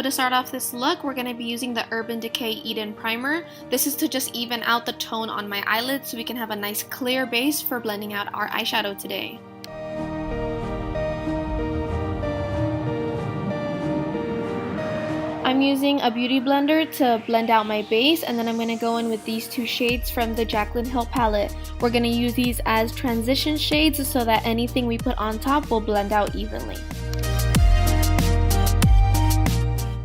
to start off this look, we're going to be using the Urban Decay Eden Primer. This is to just even out the tone on my eyelids so we can have a nice clear base for blending out our eyeshadow today. I'm using a beauty blender to blend out my base, and then I'm going to go in with these two shades from the Jaclyn Hill palette. We're going to use these as transition shades so that anything we put on top will blend out evenly.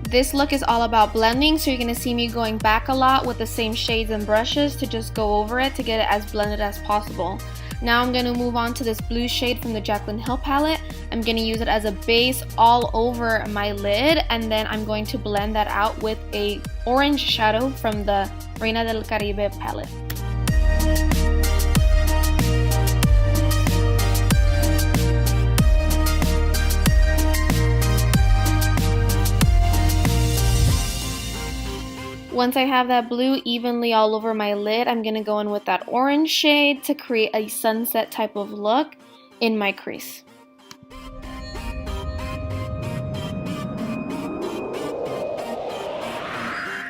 This look is all about blending, so you're going to see me going back a lot with the same shades and brushes to just go over it to get it as blended as possible. Now I'm going to move on to this blue shade from the Jaclyn Hill palette. I'm going to use it as a base all over my lid, and then I'm going to blend that out with a orange shadow from the Reina del Caribe palette. Once I have that blue evenly all over my lid, I'm going to go in with that orange shade to create a sunset type of look in my crease.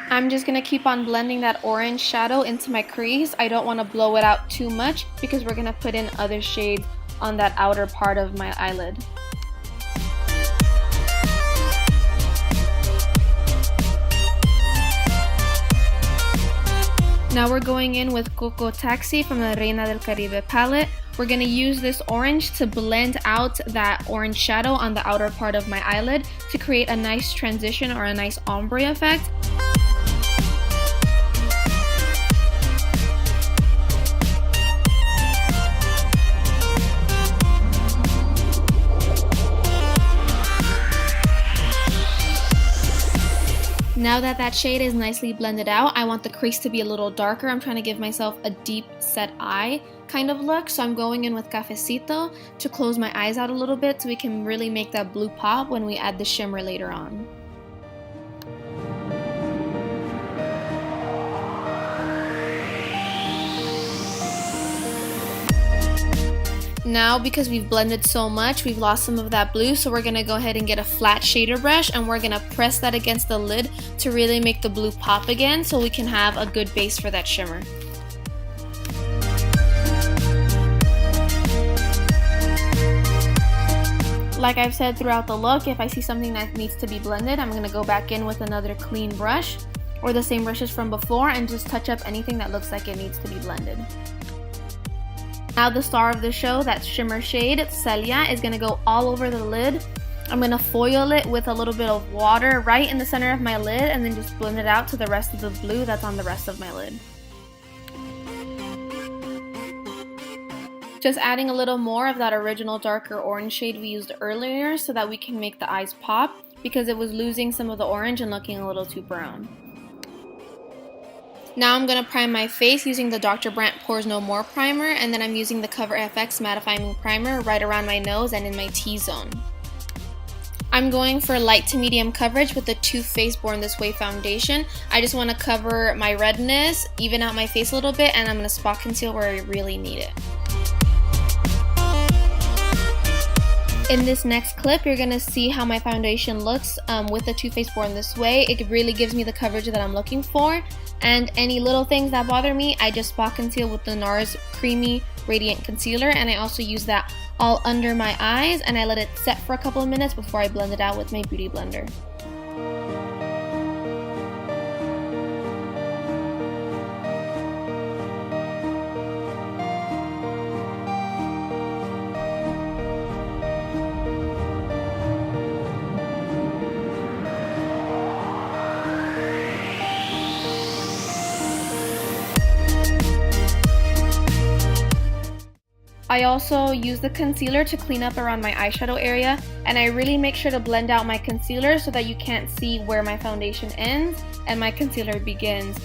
I'm just going to keep on blending that orange shadow into my crease. I don't want to blow it out too much because we're going to put in other shades on that outer part of my eyelid. Now we're going in with Coco Taxi from the Reina del Caribe palette. We're going to use this orange to blend out that orange shadow on the outer part of my eyelid to create a nice transition or a nice ombre effect. Now that that shade is nicely blended out, I want the crease to be a little darker. I'm trying to give myself a deep set eye kind of look, so I'm going in with Cafecito to close my eyes out a little bit so we can really make that blue pop when we add the shimmer later on. Now, because we've blended so much, we've lost some of that blue, so we're going to go ahead and get a flat shader brush and we're going to press that against the lid to really make the blue pop again so we can have a good base for that shimmer. Like I've said throughout the look, if I see something that needs to be blended, I'm going to go back in with another clean brush or the same brushes from before and just touch up anything that looks like it needs to be blended. Now the star of the show, that shimmer shade, Celia, is going to go all over the lid. I'm going to foil it with a little bit of water right in the center of my lid and then just blend it out to the rest of the blue that's on the rest of my lid. Just adding a little more of that original darker orange shade we used earlier so that we can make the eyes pop because it was losing some of the orange and looking a little too brown. Now I'm going to prime my face using the Dr.Brandt Pores No More primer, and then I'm using the Cover FX Mattifying primer right around my nose and in my T-zone. I'm going for light to medium coverage with the Too Faced Born This Way foundation. I just want to cover my redness, even out my face a little bit, and I'm going to spot conceal where I really need it. In this next clip, you're going to see how my foundation looks with the Too Faced Born This Way. It really gives me the coverage that I'm looking for. And any little things that bother me, I just spot conceal with the NARS Creamy Radiant Concealer. And I also use that all under my eyes. And I let it set for a couple of minutes before I blend it out with my beauty blender. I also use the concealer to clean up around my eyeshadow area, and I really make sure to blend out my concealer so that you can't see where my foundation ends and my concealer begins.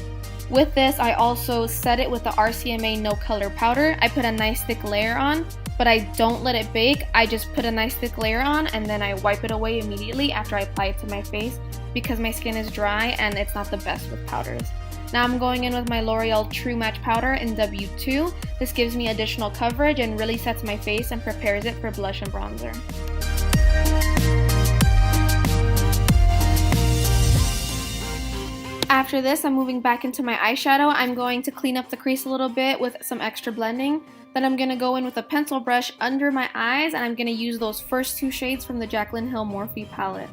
With this, I also set it with the RCMA No Color Powder. I put a nice thick layer on, but I don't let it bake. I just put a nice thick layer on and then I wipe it away immediately after I apply it to my face because my skin is dry and it's not the best with powders. Now I'm going in with my L'Oreal True Match Powder in W2. This gives me additional coverage and really sets my face and prepares it for blush and bronzer. After this, I'm moving back into my eyeshadow. I'm going to clean up the crease a little bit with some extra blending. Then I'm going to go in with a pencil brush under my eyes, and I'm going to use those first two shades from the Jaclyn Hill Morphe palette.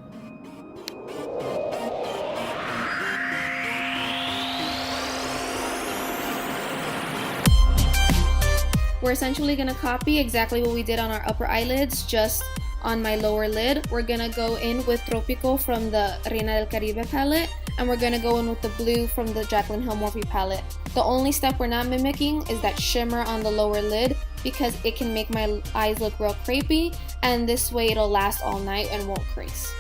We're essentially going to copy exactly what we did on our upper eyelids, just on my lower lid. We're going to go in with Tropico from the Reina del Caribe palette, and we're going to go in with the blue from the Jaclyn Hill Morphe palette. The only step we're not mimicking is that shimmer on the lower lid, because it can make my eyes look real crepey, and this way it'll last all night and won't crease.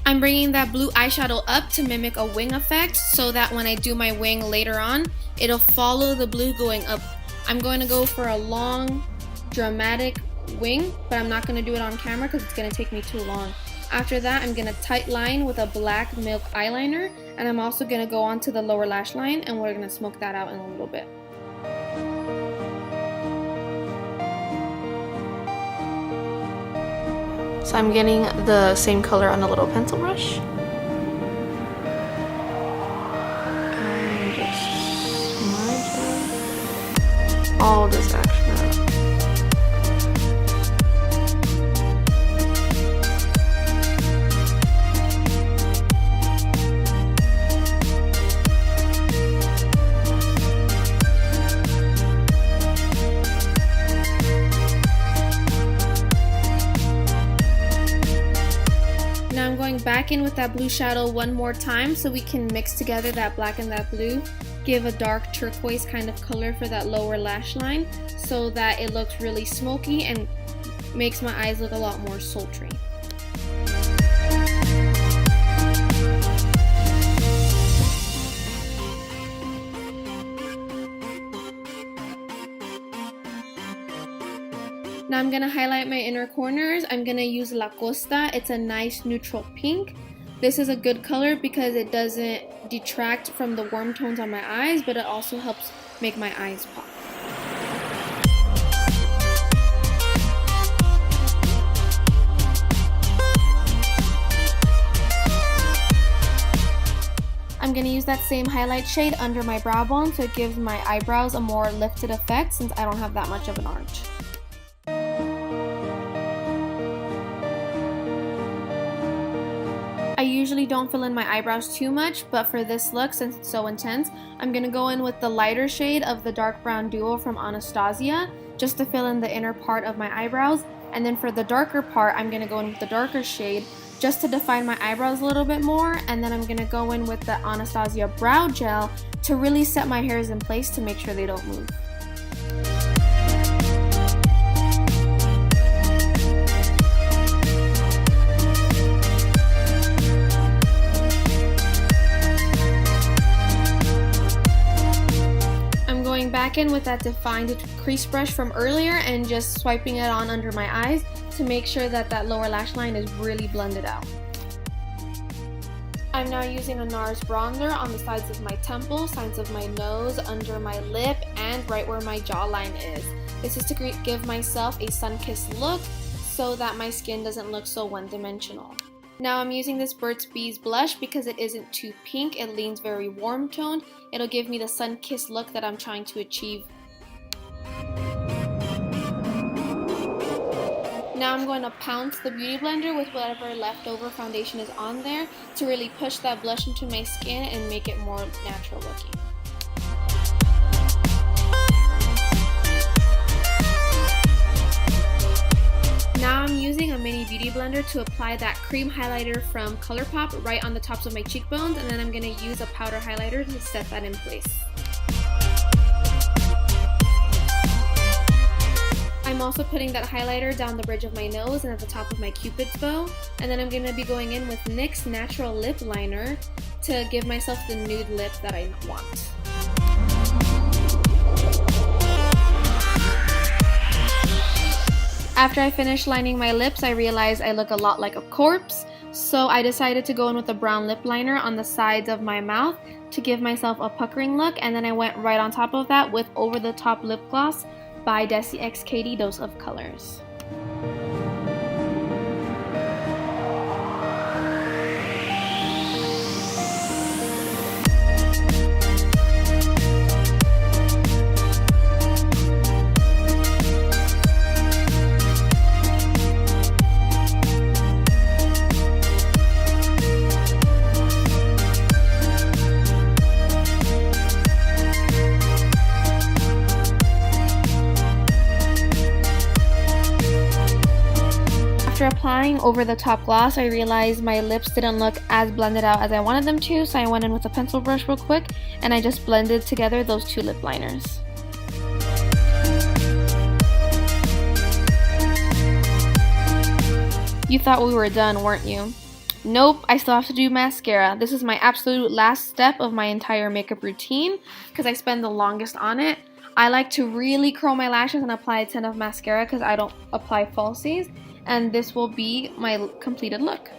I'm bringing that blue eyeshadow up to mimic a wing effect, so that when I do my wing later on, it'll follow the blue going up. I'm going to go for a long, dramatic wing, but I'm not going to do it on camera because it's going to take me too long. After that, I'm going to tight line with a black milk eyeliner, and I'm also going to go onto the lower lash line, and we're going to smoke that out in a little bit. So I'm getting the same color on a little pencil brush. And just smudge all this action out. Back in with that blue shadow one more time so we can mix together that black and that blue, give a dark turquoise kind of color for that lower lash line so that it looks really smoky and makes my eyes look a lot more sultry. Now I'm going to highlight my inner corners. I'm going to use La Costa. It's a nice neutral pink. This is a good color because it doesn't detract from the warm tones on my eyes, but it also helps make my eyes pop. I'm going to use that same highlight shade under my brow bone so it gives my eyebrows a more lifted effect since I don't have that much of an arch. I usually don't fill in my eyebrows too much, but for this look, since it's so intense, I'm going to go in with the lighter shade of the dark brown duo from Anastasia, just to fill in the inner part of my eyebrows. And then for the darker part, I'm going to go in with the darker shade, just to define my eyebrows a little bit more. And then I'm going to go in with the Anastasia Brow Gel to really set my hairs in place to make sure they don't move. Back in with that defined crease brush from earlier and just swiping it on under my eyes to make sure that that lower lash line is really blended out. I'm now using a NARS bronzer on the sides of my temple, sides of my nose, under my lip, and right where my jawline is. This is to give myself a sun-kissed look so that my skin doesn't look so one-dimensional. Now I'm using this Burt's Bees blush because it isn't too pink, it leans very warm toned. It'll give me the sun-kissed look that I'm trying to achieve. Now I'm going to pounce the Beauty Blender with whatever leftover foundation is on there to really push that blush into my skin and make it more natural looking. Now I'm using a mini beauty blender to apply that cream highlighter from Colourpop right on the tops of my cheekbones, and then I'm going to use a powder highlighter to set that in place. I'm also putting that highlighter down the bridge of my nose and at the top of my Cupid's bow, and then I'm going to be going in with NYX Natural Lipliner to give myself the nude lip that I want. After I finished lining my lips, I realized I look a lot like a corpse, so I decided to go in with a brown lip liner on the sides of my mouth to give myself a puckering look, and then I went right on top of that with Over the Top Lip Gloss by Desi x Katy Dose of Colors. applying over the top gloss, I realized my lips didn't look as blended out as I wanted them to, so I went in with a pencil brush real quick and I just blended together those two lip liners. You thought we were done, weren't you? Nope, I still have to do mascara. This is my absolute last step of my entire makeup routine because I spend the longest on it. I like to really curl my lashes and apply a ton of mascara because I don't apply falsies, and this will be my completed look.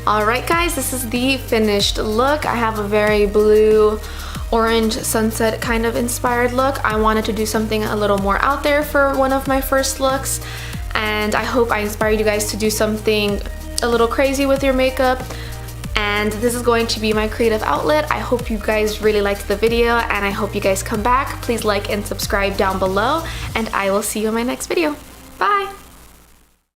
Alright guys, this is the finished look. I have a very blue, orange, sunset kind of inspired look. I wanted to do something a little more out there for one of my first looks, and I hope I inspired you guys to do something a little crazy with your makeup. And this is going to be my creative outlet. I hope you guys really liked the video, and I hope you guys come back. Please like and subscribe down below, and I will see you in my next video. Bye!